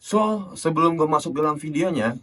Sebelum gue masuk dalam videonya,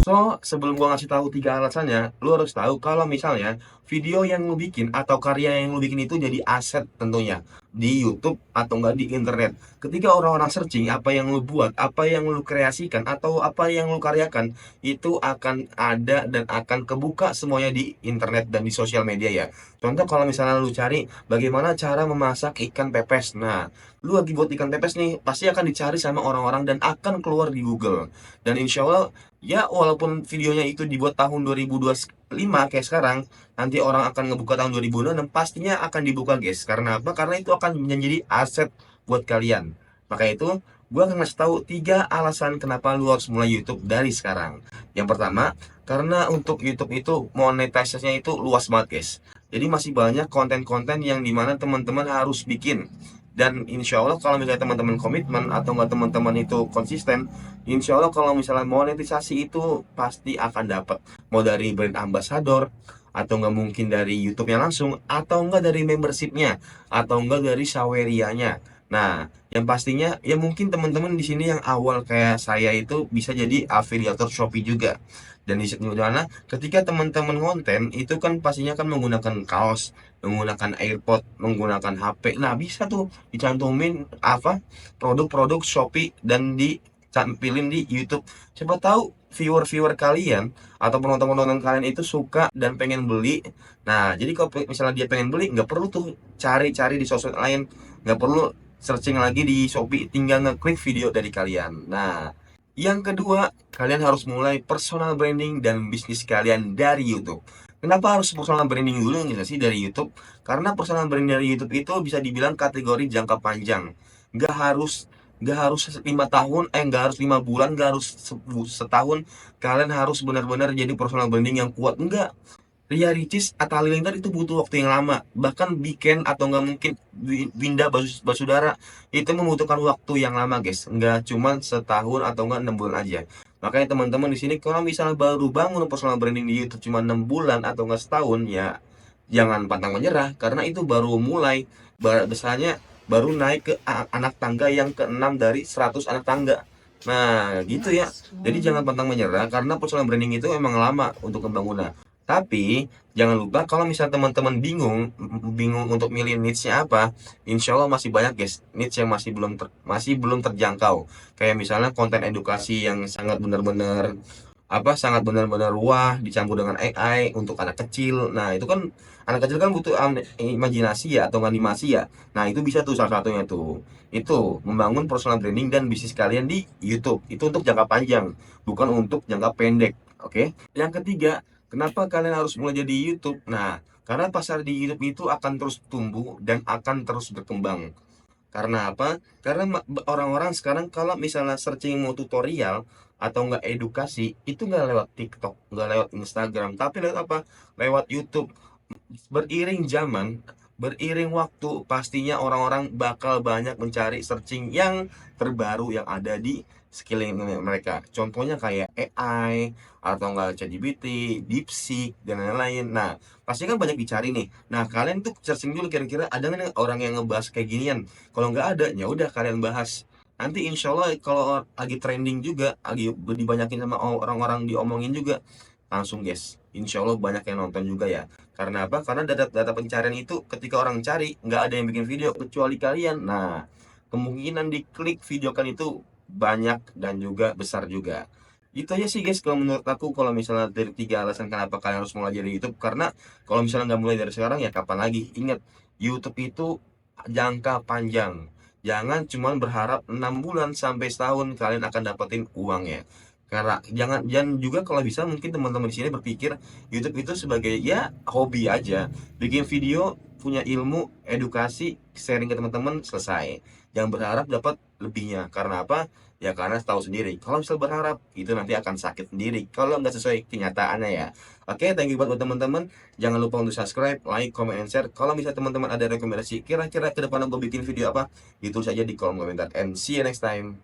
Loh, sebelum gua ngasih tahu 3 alasannya, lu harus tahu kalau misalnya video yang lu bikin atau karya yang lu bikin itu jadi aset tentunya di YouTube atau enggak di internet. Ketika orang-orang searching apa yang lu buat, apa yang lu kreasikan atau apa yang lu karyakan, itu akan ada dan akan kebuka semuanya di internet dan di sosial media ya. Contoh kalau misalnya lu cari bagaimana cara memasak ikan pepes. Nah, lu lagi buat ikan pepes nih, pasti akan dicari sama orang-orang dan akan keluar di Google. Dan insya Allah ya, walaupun videonya itu dibuat tahun 2025 kayak sekarang, nanti orang akan ngebuka tahun 2026, pastinya akan dibuka guys. Karena apa? Karena itu akan menjadi aset buat kalian. Maka itu, gue akan ngasih tahu 3 alasan kenapa lu harus mulai YouTube dari sekarang. Yang pertama, karena untuk YouTube itu monetisasinya itu luas banget guys. Jadi masih banyak konten-konten yang dimana teman-teman harus bikin. Dan insya Allah kalau misalnya teman-teman komitmen atau nggak teman-teman itu konsisten, insya Allah kalau misalnya monetisasi itu pasti akan dapat. Mau dari brand ambassador, atau nggak mungkin dari YouTube-nya langsung, atau nggak dari membershipnya, atau nggak dari Sawerianya. Nah, yang pastinya ya mungkin teman-teman di sini yang awal kayak saya itu bisa jadi afiliator Shopee juga. Dan di mana ketika teman-teman konten itu kan pastinya kan menggunakan kaos, menggunakan AirPod, menggunakan HP. Nah, bisa tuh dicantumin apa produk-produk Shopee dan ditampilin di YouTube. Siapa tahu viewer-viewer kalian atau penonton-penonton kalian itu suka dan pengen beli. Nah, jadi kalau misalnya dia pengen beli, nggak perlu tuh cari-cari di sosmed lain, nggak perlu searching lagi di Shopee, tinggal ngeklik video dari kalian. Nah, yang kedua, kalian harus mulai personal branding dan bisnis kalian dari YouTube. Kenapa harus personal branding dulu nggak sih dari YouTube? Karena personal branding dari YouTube itu bisa dibilang kategori jangka panjang. Nggak harus nggak harus 5 tahun, nggak harus 5 bulan, nggak harus setahun. Kalian harus benar-benar jadi personal branding yang kuat. Enggak. Ria Ricis atau Halilintar itu butuh waktu yang lama. Bahkan Biken atau nggak mungkin Winda Basudara itu membutuhkan waktu yang lama guys. Nggak cuma setahun atau nggak 6 bulan aja. Makanya teman-teman di sini kalau misalnya baru bangun personal branding di YouTube cuma 6 bulan atau nggak setahun ya jangan pantang menyerah karena itu baru mulai. Biasanya baru naik ke anak tangga yang ke-6 dari 100 anak tangga. Nah gitu ya. Jadi jangan pantang menyerah karena personal branding itu emang lama untuk pembangunan. Tapi jangan lupa kalau misalnya teman-teman bingung bingung untuk milih niche-nya apa, insya Allah masih banyak guys niche yang masih belum terjangkau. Kayak misalnya konten edukasi yang sangat benar-benar sangat benar-benar wah dicampur dengan AI untuk anak kecil. Nah itu kan anak kecil kan butuh imajinasi ya atau animasi ya. Nah itu bisa tuh salah satunya tuh. Itu membangun personal branding dan bisnis kalian di YouTube. Itu untuk jangka panjang, bukan untuk jangka pendek. Oke. Yang ketiga, kenapa kalian harus mulai jadi YouTube? Nah, karena pasar di YouTube itu akan terus tumbuh dan akan terus berkembang. Karena apa? Karena orang-orang sekarang kalau misalnya searching mau tutorial atau nggak edukasi, itu nggak lewat TikTok, nggak lewat Instagram, tapi lewat apa? Lewat YouTube. Beriring zaman, beriring waktu, pastinya orang-orang bakal banyak mencari searching yang terbaru yang ada di sekeliling mereka. Contohnya kayak AI atau enggak ChatGPT, DeepSeek dan lain-lain. Nah, pasti kan banyak dicari nih. Nah, kalian tuh searching dulu kira-kira ada nggak nih orang yang ngebahas kayak ginian. Kalau nggak ada, ya udah kalian bahas. Nanti insya Allah kalau lagi trending juga, lagi dibanyakin sama orang-orang diomongin juga, langsung guys. Insya Allah banyak yang nonton juga ya. Karena apa? Karena data pencarian itu ketika orang cari nggak ada yang bikin video kecuali kalian. Nah, kemungkinan diklik video kan itu banyak dan juga besar juga. Itu aja sih guys kalau menurut aku kalau misalnya dari 3 alasan kenapa kalian harus mulai dari YouTube. Karena kalau misalnya nggak mulai dari sekarang ya kapan lagi. Ingat, YouTube itu jangka panjang. Jangan cuma berharap 6 bulan sampai setahun kalian akan dapetin uangnya. Karena jangan juga kalau bisa mungkin teman-teman di sini berpikir YouTube itu sebagai ya hobi aja, bikin video, punya ilmu, edukasi, sharing ke teman-teman, selesai. Jangan berharap dapat lebihnya. Karena apa? Ya karena tahu sendiri. Kalau misal berharap itu nanti akan sakit sendiri. Kalau nggak sesuai kenyataannya ya. Oke, thank you buat teman-teman. Jangan lupa untuk subscribe, like, comment, and share. Kalau misalnya teman-teman ada rekomendasi, kira-kira ke depan gue bikin video apa, itu saja di kolom komentar. And see you next time.